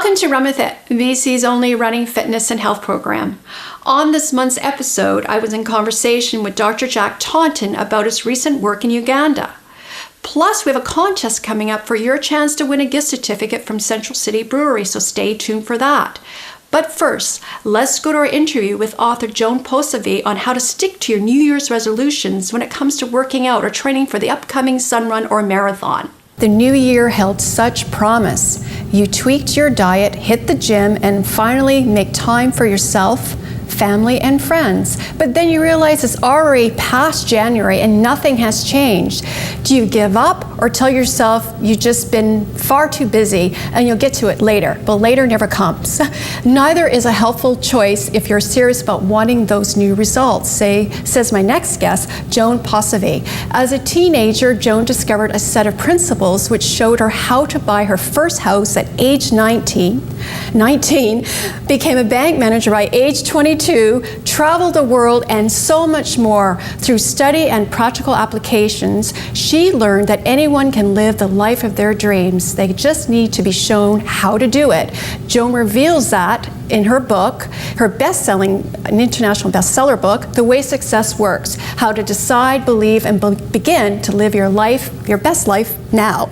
Welcome to Run With It, BC's only running, fitness, and health program. On this month's episode, I was in conversation with Dr.Jacktaunton about his recent work in Uganda. Plus, we have a contest coming up for your chance to win a gift certificate from Central City Brewery, so stay tuned for that. But first, let's go to our interview with author Joan Posivy on how to stick to your New Year's resolutions when it comes to working out or training for the upcoming sun run or marathon. The new year held such promise. You tweaked your diet, hit the gym, and finally make time for yourself, family, and friends. But then you realize it's already past January and nothing has changed. Do you give up or tell yourself you've just been far too busy and you'll get to it later? But later never comes. Neither is a helpful choice if you're serious about wanting those new results, says my next guest, Joan Posivy. As a teenager, Joan discovered a set of principles which showed her how to buy her first house at age 19, became a bank manager by age 22, traveled the world, and so much more. Through study and practical applications, she learned that anyone can live the life of their dreams. They just need to be shown how to do it. Joan reveals that in her book, her an international bestseller book, The Way Success Works, How to Decide, Believe, and Begin to Live Your Life, your best life now.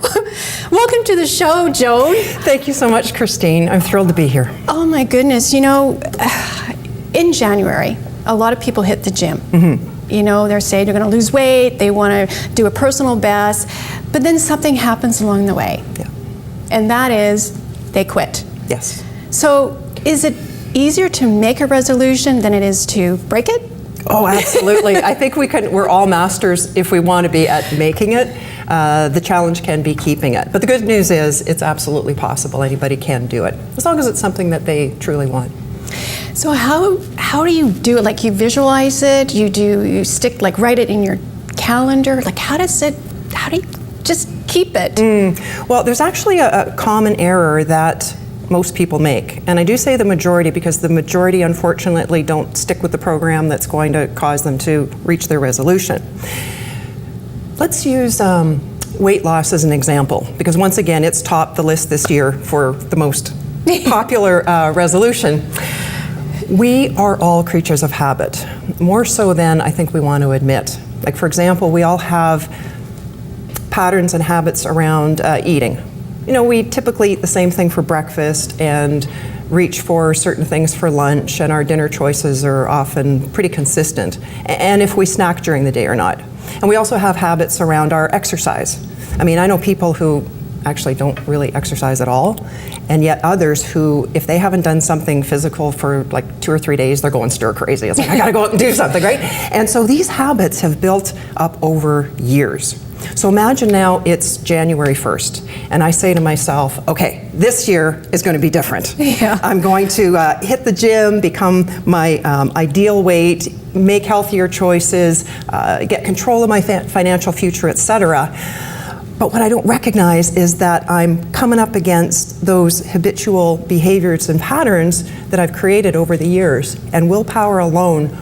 Welcome to the show, Joan. Thank you so much, Christine. I'm thrilled to be here. Oh my goodness, you know, in January, a lot of people hit the gym. Mm-hmm. You know, they're saying they're going to lose weight, they want to do a personal best, but then something happens along the way. Yeah. And that is, they quit. Yes. So, is it easier to make a resolution than it is to break it? Oh, absolutely. I think we're all masters if we want to be at making it. The challenge can be keeping it. But the good news is it's absolutely possible. Anybody can do it, as long as it's something that they truly want. So how do you do it? Like, you visualize it, you stick, like, write it in your calendar? Like, how do you just keep it? Well, there's actually a common error that most people make. And I do say the majority because the majority, unfortunately, don't stick with the program that's going to cause them to reach their resolution. Let's use weight loss as an example, because once again, it's topped the list this year for the most popular resolution. We are all creatures of habit, more so than I think we want to admit. Like, for example, we all have patterns and habits around eating. You know, we typically eat the same thing for breakfast and reach for certain things for lunch, and our dinner choices are often pretty consistent, and if we snack during the day or not. And we also have habits around our exercise. I mean, I know people who actually don't really exercise at all, and yet others who, if they haven't done something physical for like 2 or 3 days, they're going stir crazy. It's like, I gotta go out and do something, right? And so these habits have built up over years. So imagine now it's January 1st, and I say to myself, okay, this year is going to be different. Yeah. I'm going to hit the gym, become my ideal weight, make healthier choices, get control of my financial future, etc. But what I don't recognize is that I'm coming up against those habitual behaviors and patterns that I've created over the years, and willpower alone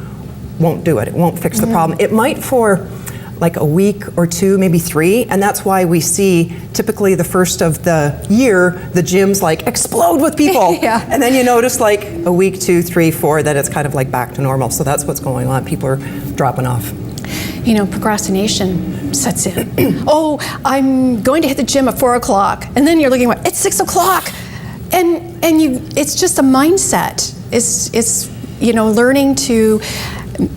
won't do it. It won't fix the problem. It might for like a week or 2, maybe 3, and that's why we see typically the first of the year, the gyms like explode with people. Yeah. And then you notice like a week, 2, 3, 4, that it's kind of like back to normal. So that's what's going on. People are dropping off. You know, procrastination sets in. Oh, I'm going to hit the gym at 4 o'clock, and then you're looking at it's 6 o'clock, and it's just a mindset. It's you know, learning to,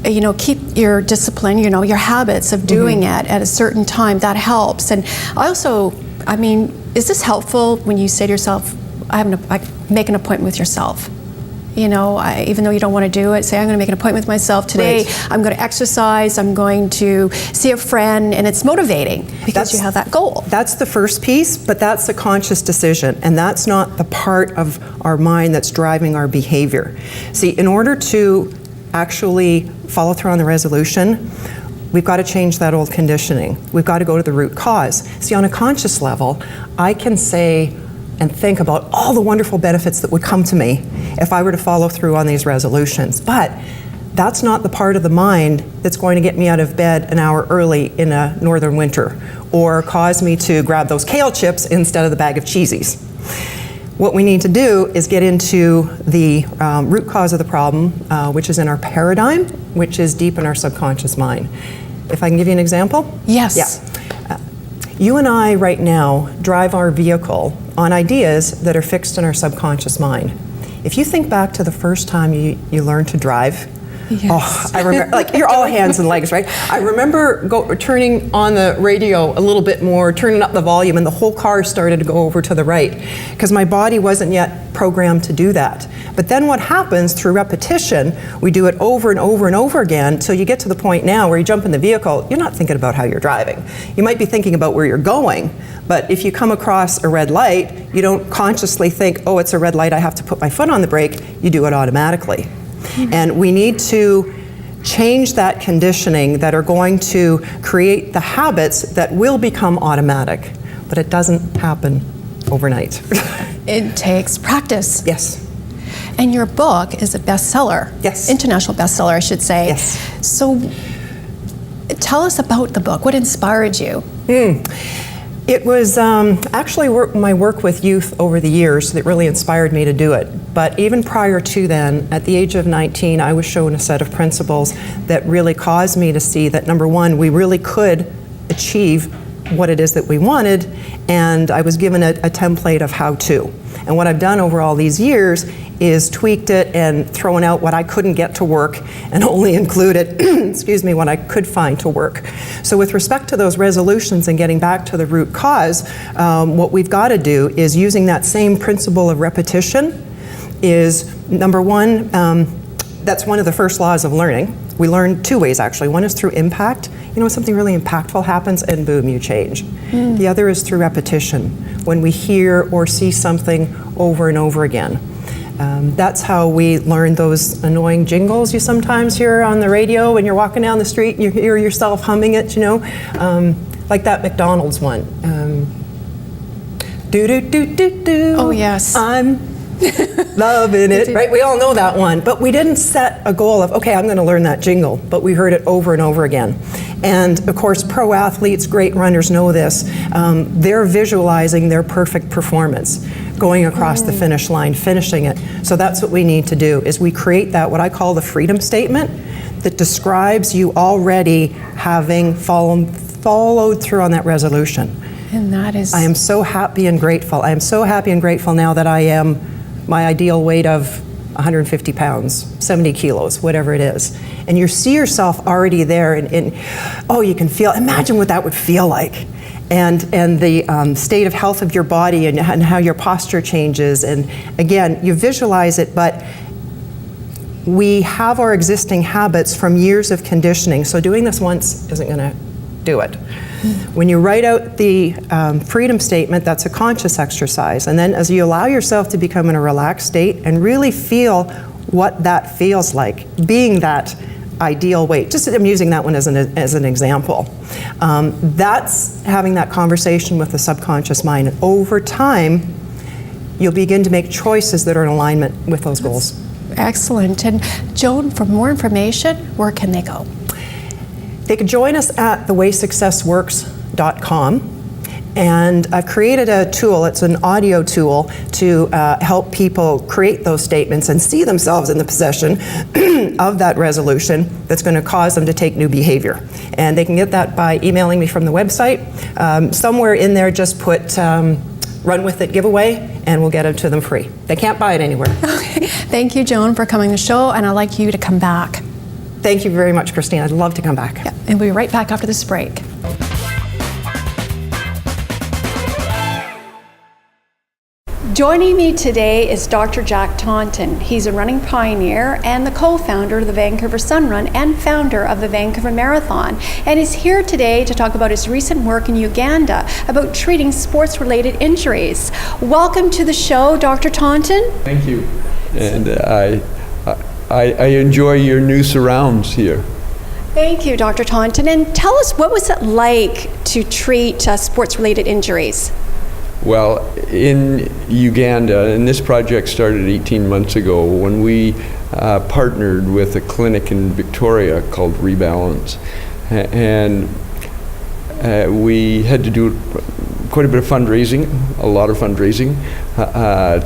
you know, keep your discipline, you know, your habits of doing it at a certain time. That helps. And I mean, is this helpful when you say to yourself, I make an appointment with yourself? You know, even though you don't want to do it, say, I'm going to make an appointment with myself today. Right. I'm going to exercise. I'm going to see a friend, and it's motivating because you have that goal. That's the first piece, but that's a conscious decision, and that's not the part of our mind that's driving our behavior. See, in order to actually follow through on the resolution, we've got to change that old conditioning. We've got to go to the root cause. See, on a conscious level, I can say and think about all the wonderful benefits that would come to me if I were to follow through on these resolutions. But that's not the part of the mind that's going to get me out of bed an hour early in a northern winter, or cause me to grab those kale chips instead of the bag of cheesies. What we need to do is get into the root cause of the problem, which is in our paradigm, which is deep in our subconscious mind. If I can give you an example? Yes. Yeah. You and I right now drive our vehicle on ideas that are fixed in our subconscious mind. If you think back to the first time you learned to drive, yes. Oh, I remember, like, you're all hands and legs, right? I remember turning on the radio a little bit more, turning up the volume, and the whole car started to go over to the right, because my body wasn't yet programmed to do that. But then what happens through repetition, we do it over and over and over again, until you get to the point now where you jump in the vehicle, you're not thinking about how you're driving. You might be thinking about where you're going, but if you come across a red light, you don't consciously think, oh, it's a red light, I have to put my foot on the brake. You do it automatically. And we need to change that conditioning that are going to create the habits that will become automatic. But it doesn't happen overnight. It takes practice. Yes. And your book is a bestseller. Yes. International bestseller, I should say. Yes. So tell us about the book. What inspired you? It was actually my work with youth over the years that really inspired me to do it. But even prior to then, at the age of 19, I was shown a set of principles that really caused me to see that, number one, we really could achieve what it is that we wanted, and I was given a template of how to. And what I've done over all these years is tweaked it and thrown out what I couldn't get to work and only included, excuse me, what I could find to work. So with respect to those resolutions and getting back to the root cause, what we've got to do is, using that same principle of repetition, is number one, that's one of the first laws of learning. We learn two ways, actually. One is through impact. You know, when something really impactful happens and boom, you change. The other is through repetition, when we hear or see something over and over again. That's how we learn those annoying jingles you sometimes hear on the radio when you're walking down the street and you hear yourself humming it, you know, like that McDonald's one. Do-do-do-do-do. Oh, yes. I'm loving it, right? We all know that one, but we didn't set a goal of, okay, I'm going to learn that jingle, but we heard it over and over again. And of course, pro athletes, great runners know this. They're visualizing their perfect performance, going across the finish line, finishing it. So that's what we need to do, is we create that, what I call the freedom statement, that describes you already having followed through on that resolution. And that is... I am so happy and grateful. I am so happy and grateful now that I am my ideal weight of 150 pounds, 70 kilos, whatever it is. And you see yourself already there, and oh, you can feel, imagine what that would feel like. And the state of health of your body and how your posture changes. And again, you visualize it, but we have our existing habits from years of conditioning. So doing this once isn't going to do it. When you write out the freedom statement, that's a conscious exercise. And then as you allow yourself to become in a relaxed state and really feel what that feels like, being that ideal weight, just I'm using that one as an example. That's having that conversation with the subconscious mind. And over time, you'll begin to make choices that are in alignment with those goals. Excellent. And Joan, for more information, where can they go? They could join us at thewaysuccessworks.com. And I've created a tool, it's an audio tool, to help people create those statements and see themselves in the possession of that resolution that's going to cause them to take new behavior. And they can get that by emailing me from the website. Somewhere in there, just put Run With It giveaway, and we'll get it to them free. They can't buy it anywhere. Okay. Thank you, Joan, for coming to the show, and I'd like you to come back. Thank you very much, Christine. I'd love to come back. Yeah, and we'll be right back after this break. Joining me today is Dr. Jacktaunton. He's a running pioneer and the co-founder of the Vancouver Sun Run and founder of the Vancouver Marathon. And he's here today to talk about his recent work in Uganda about treating sports-related injuries. Welcome to the show, Dr. Taunton. Thank you. And I enjoy your new surrounds here. Thank you, Dr. Taunton. And tell us, what was it like to treat sports-related injuries? Well, in Uganda, and this project started 18 months ago, when we partnered with a clinic in Victoria called Rebalance. And we had to do quite a bit of fundraising, a lot of fundraising. I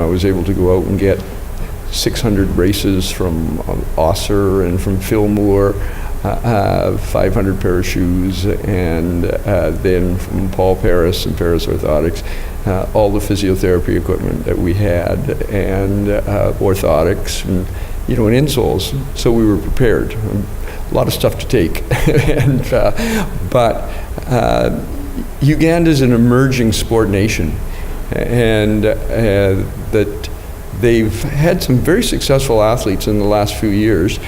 was able to go out and get 600 races from Osser and from Fillmore, 500 pair of shoes, and then from Paul Paris and Paris Orthotics, all the physiotherapy equipment that we had, and orthotics, and insoles. So we were prepared. A lot of stuff to take, but Uganda is an emerging sport nation, and that they've had some very successful athletes in the last few years.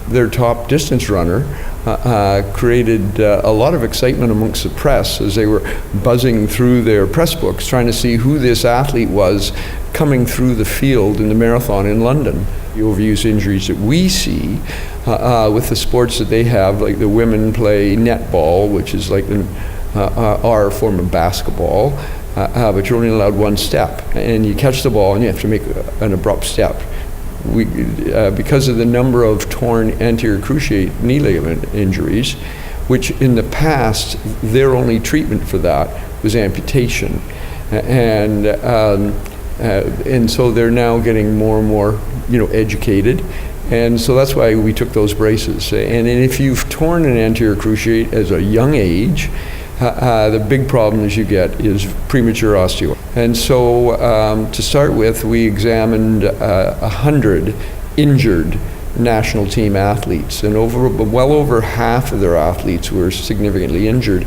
Their top distance runner created a lot of excitement amongst the press as they were buzzing through their press books trying to see who this athlete was coming through the field in the marathon in London. The overuse injuries that we see with the sports that they have, like the women play netball, which is like our form of basketball, but you're only allowed one step, and you catch the ball and you have to make an abrupt step. Because of the number of torn anterior cruciate knee ligament injuries, which in the past their only treatment for that was amputation, and so they're now getting more and more educated, and so that's why we took those braces. And if you've torn an anterior cruciate as a young age, the big problem as you get is premature osteo. And so to start with, we examined 100 injured national team athletes, and well over half of their athletes were significantly injured.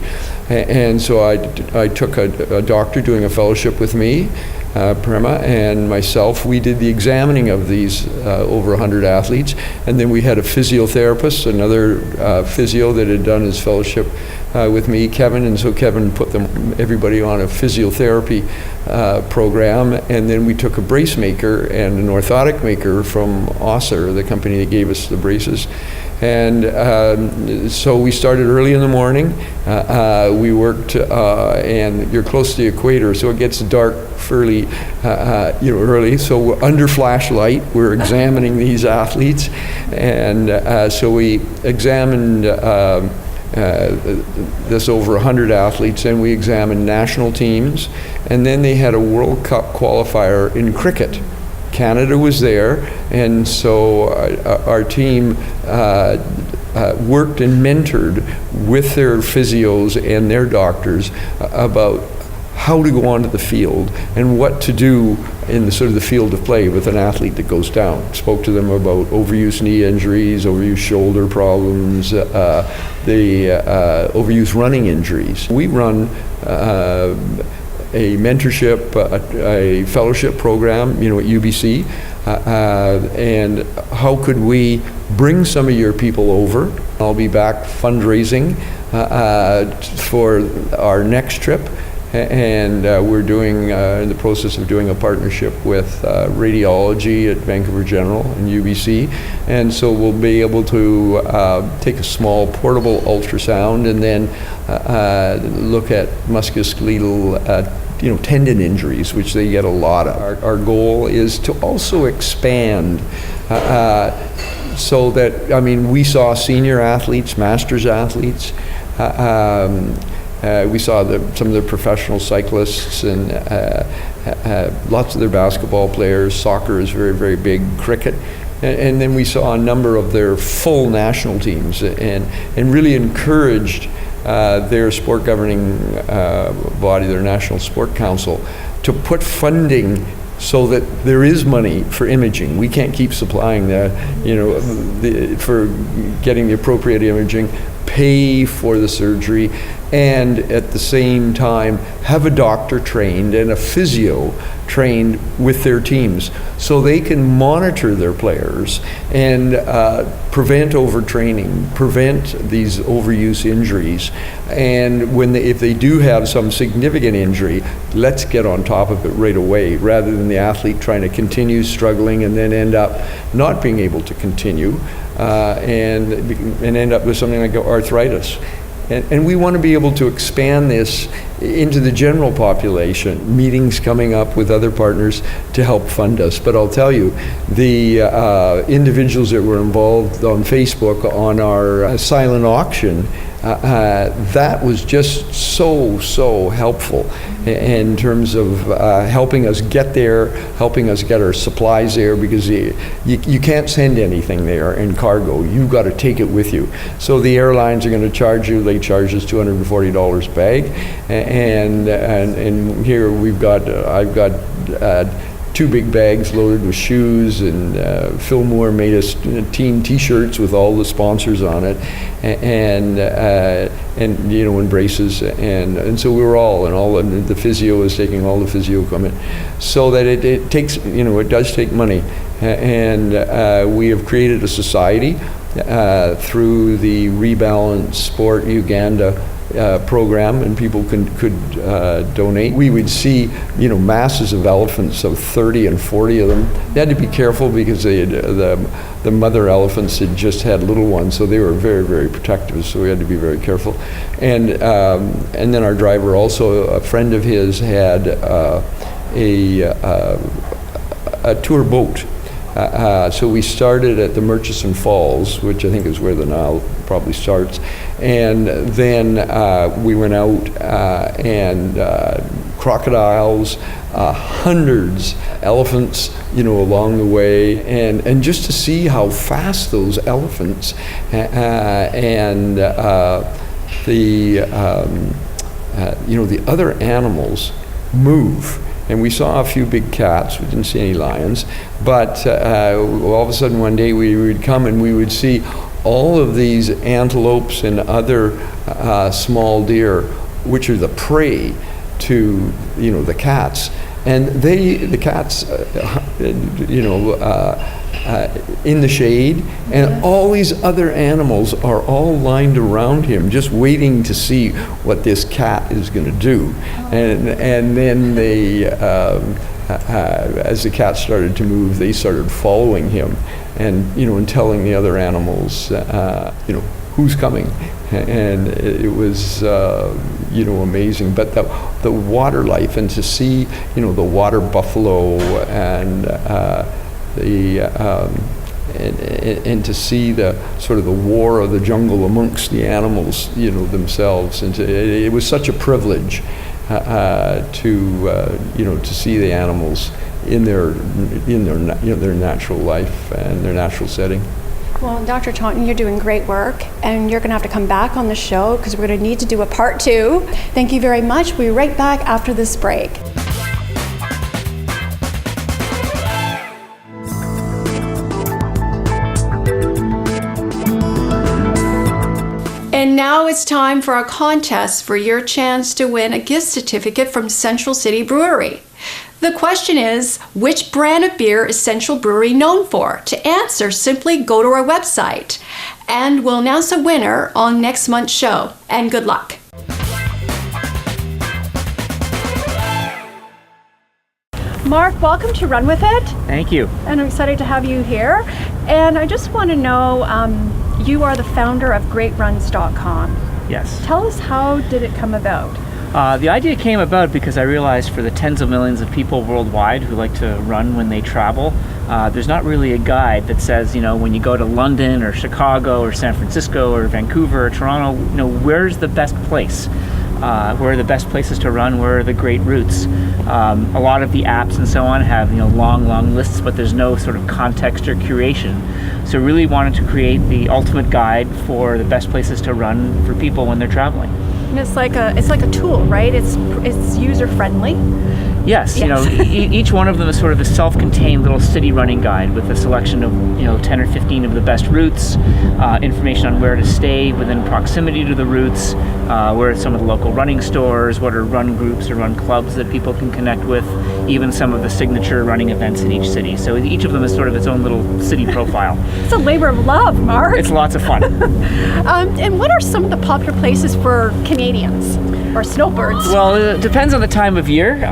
And so I took a doctor doing a fellowship with me, Prema, and myself. We did the examining of these over 100 athletes, and then we had a physiotherapist, another physio that had done his fellowship with me, Kevin, and so Kevin put everybody on a physiotherapy program, and then we took a brace maker and an orthotic maker from Osser, the company that gave us the braces. And so we started early in the morning. We worked, and you're close to the equator, so it gets dark fairly early. So we're under flashlight, we're examining these athletes, and so we examined this over 100 athletes, and we examined national teams, and then they had a World Cup qualifier in cricket. Canada was there, and so our team worked and mentored with their physios and their doctors about how to go onto the field and what to do in the sort of the field of play with an athlete that goes down. Spoke to them about overuse knee injuries, overuse shoulder problems, the overuse running injuries. We run a mentorship, a fellowship program, at UBC, and how could we bring some of your people over? I'll be back fundraising for our next trip, and we're doing in the process of doing a partnership with radiology at Vancouver General and UBC, and so we'll be able to take a small portable ultrasound and then look at musculoskeletal tendon injuries, which they get a lot of. Our goal is to also expand so that, we saw senior athletes, masters athletes, we saw some of the professional cyclists, and lots of their basketball players. Soccer is very, very big, cricket. And then we saw a number of their full national teams, and really encouraged their sport governing body, their National Sport Council, to put funding so that there is money for imaging. We can't keep supplying for getting the appropriate imaging, pay for the surgery, and at the same time have a doctor trained and a physio trained with their teams so they can monitor their players and prevent overtraining, prevent these overuse injuries. And if they do have some significant injury, let's get on top of it right away, rather than the athlete trying to continue struggling and then end up not being able to continue and end up with something like arthritis. And we want to be able to expand this into the general population, meetings coming up with other partners to help fund us. But I'll tell you, the individuals that were involved on Facebook on our silent auction That was just so helpful in terms of helping us get there, helping us get our supplies there, because you can't send anything there in cargo. You've got to take it with you. So the airlines are going to charge you. They charge us $240 a bag, and here I've got 2 big bags loaded with shoes, and Fillmore made us team T-shirts with all the sponsors on it, and braces, and so we were and the physio is taking all the physio equipment, so that it takes, it does take money, and we have created a society through the Rebalance Sport Uganda program, and people could donate. We would see, masses of elephants, so 30 and 40 of them. They had to be careful because the mother elephants had just had little ones, so they were very, very protective. So we had to be very careful. And then our driver, also a friend of his, had a tour boat. So we started at the Murchison Falls, which I think is where the Nile probably starts, and then we went out and crocodiles, hundreds, elephants, along the way, and just to see how fast those elephants and the other animals move. And we saw a few big cats. We didn't see any lions. But all of a sudden one day we would come and we would see all of these antelopes and other small deer, which are the prey to the cats. And the cats, in the shade, and all these other animals are all lined around him, just waiting to see what this cat is going to do. And then they, as the cat started to move, they started following him, and telling the other animals, who's coming. And it was amazing. But the water life, and to see the water buffalo, and and to see the sort of the war of the jungle amongst the animals, themselves, and it was such a privilege to see the animals in their natural life and their natural setting. Well, Dr. Taunton, you're doing great work, and you're going to have to come back on the show because we're going to need to do a part 2. Thank you very much. We'll be right back after this break. And now it's time for our contest for your chance to win a gift certificate from Central City Brewery. The question is, which brand of beer is Central Brewery known for? To answer, simply go to our website, and we'll announce a winner on next month's show. And good luck. Mark, welcome to Run With It. Thank you. And I'm excited to have you here. And I just want to know, you are the founder of GreatRuns.com. Yes. Tell us, how did it come about? The idea came about because I realized for the tens of millions of people worldwide who like to run when they travel, there's not really a guide that says, when you go to London or Chicago or San Francisco or Vancouver or Toronto, where's the best place? Where are the best places to run? Where are the great routes? A lot of the apps and so on have long lists, but there's no sort of context or curation. So really wanted to create the ultimate guide for the best places to run for people when they're traveling. And it's like a tool, right? It's user friendly. Yes, each one of them is sort of a self-contained little city running guide with a selection of 10 or 15 of the best routes, information on where to stay within proximity to the routes, where are some of the local running stores, what are run groups or run clubs that people can connect with, even some of the signature running events in each city. So each of them is sort of its own little city profile. It's a labor of love, Mark. It's lots of fun. And what are some of the popular places for Canadians or snowbirds? Well, it depends on the time of year.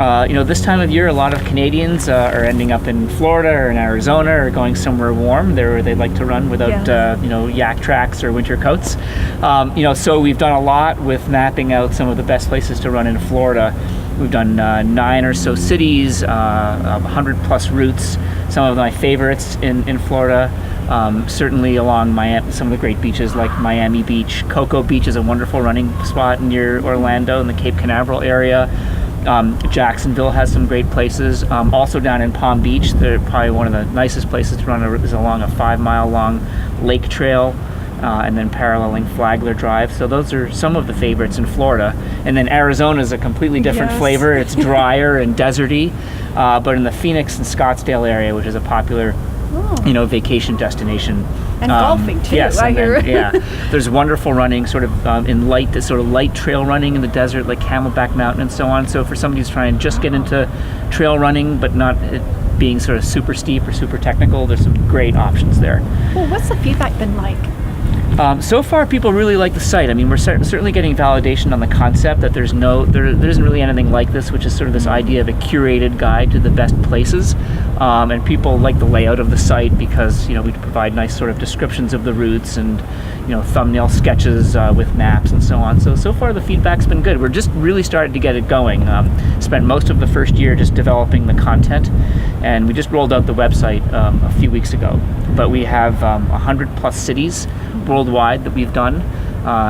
This time of year, a lot of Canadians are ending up in Florida or in Arizona or going somewhere warm. There they like to run without, yak tracks or winter coats. So we've done a lot with mapping out some of the best places to run in Florida. We've done 9 or so cities, 100 plus routes. Some of my favorites in Florida, certainly along Miami, some of the great beaches like Miami Beach. Cocoa Beach is a wonderful running spot near Orlando in the Cape Canaveral area. Jacksonville has some great places. Also down in Palm Beach, they're probably one of the nicest places to run is along a 5-mile long lake trail. And then paralleling Flagler Drive. So those are some of the favorites in Florida. And then Arizona is a completely different flavor. It's drier and deserty. But in the Phoenix and Scottsdale area, which is a popular, vacation destination. And golfing too, yes, I hear. There's wonderful running sort of in light trail running in the desert, like Camelback Mountain and so on. So for somebody who's trying to just get into trail running, but not being sort of super steep or super technical, there's some great options there. Well, what's the feedback been like? So far, people really like the site. I mean, we're certainly getting validation on the concept that there isn't really anything like this, which is sort of this idea of a curated guide to the best places. And people like the layout of the site because, we provide nice sort of descriptions of the routes and, thumbnail sketches with maps and so on. So far the feedback's been good. We're just really starting to get it going. Spent most of the first year just developing the content, and we just rolled out the website a few weeks ago. But we have 100 plus cities worldwide that we've done,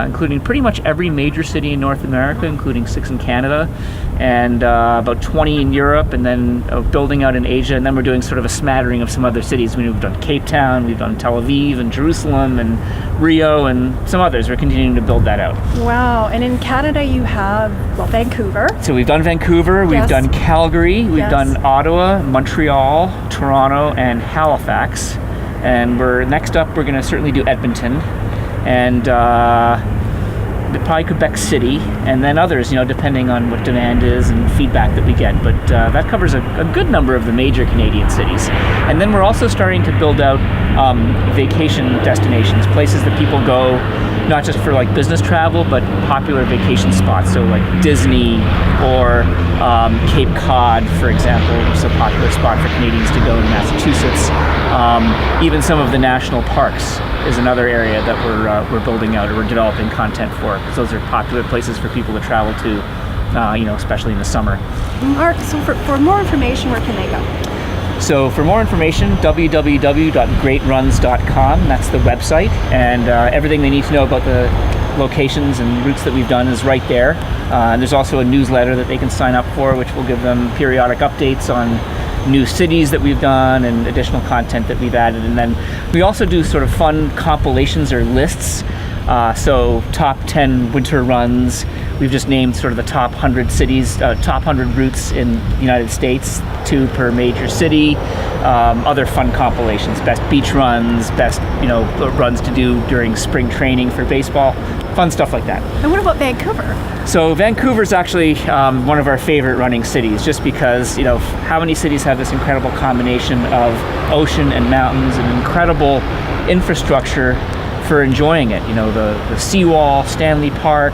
including pretty much every major city in North America, including 6 in Canada, and about 20 in Europe, and then building out in Asia, and then we're doing sort of a smattering of some other cities. We've done Cape Town, we've done Tel Aviv and Jerusalem and Rio and some others. We're continuing to build that out. Wow, and in Canada you have, Vancouver. So we've done Vancouver, we've done Calgary, we've done Ottawa, Montreal, Toronto, and Halifax. And next up, we're going to certainly do Edmonton, and probably Quebec City, and then others, depending on what demand is and feedback that we get. But that covers a good number of the major Canadian cities. And then we're also starting to build out vacation destinations, places that people go, not just for like business travel, but popular vacation spots. So like Disney or Cape Cod, for example, which is a popular spot for Canadians to go in Massachusetts. Even some of the national parks is another area that we're building out, or we're developing content for, because those are popular places for people to travel to, especially in the summer. Mark, so for more information, where can they go? So for more information, www.greatruns.com, that's the website, and everything they need to know about the locations and routes that we've done is right there. And there's also a newsletter that they can sign up for, which will give them periodic updates on new cities that we've done and additional content that we've added. And then we also do sort of fun compilations or lists. So top 10 winter runs. We've just named sort of the top 100 cities, top 100 routes in the United States, 2 per major city. Other fun compilations, best beach runs, best runs to do during spring training for baseball, fun stuff like that. And what about Vancouver? So Vancouver's actually one of our favorite running cities, just because how many cities have this incredible combination of ocean and mountains and incredible infrastructure for enjoying it. The seawall, Stanley Park,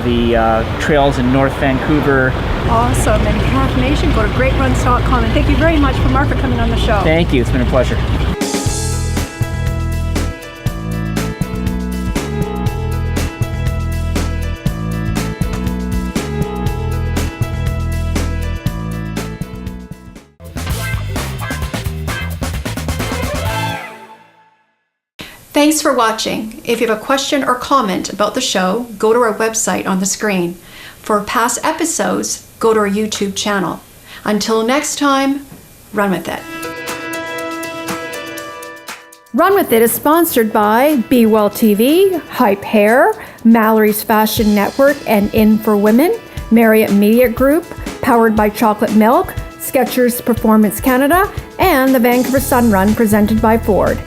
the trails in North Vancouver. Awesome. And for more information, go to greatruns.com. And thank you very much, Mark, for coming on the show. Thank you. It's been a pleasure. Thanks for watching. If you have a question or comment about the show, go to our website on the screen. For past episodes, go to our YouTube channel. Until next time, run with it. Run With It is sponsored by Be Well TV, Hype Hair, Mallory's Fashion Network and In for Women, Marriott Media Group, powered by Chocolate Milk, Skechers Performance Canada, and the Vancouver Sun Run presented by Ford.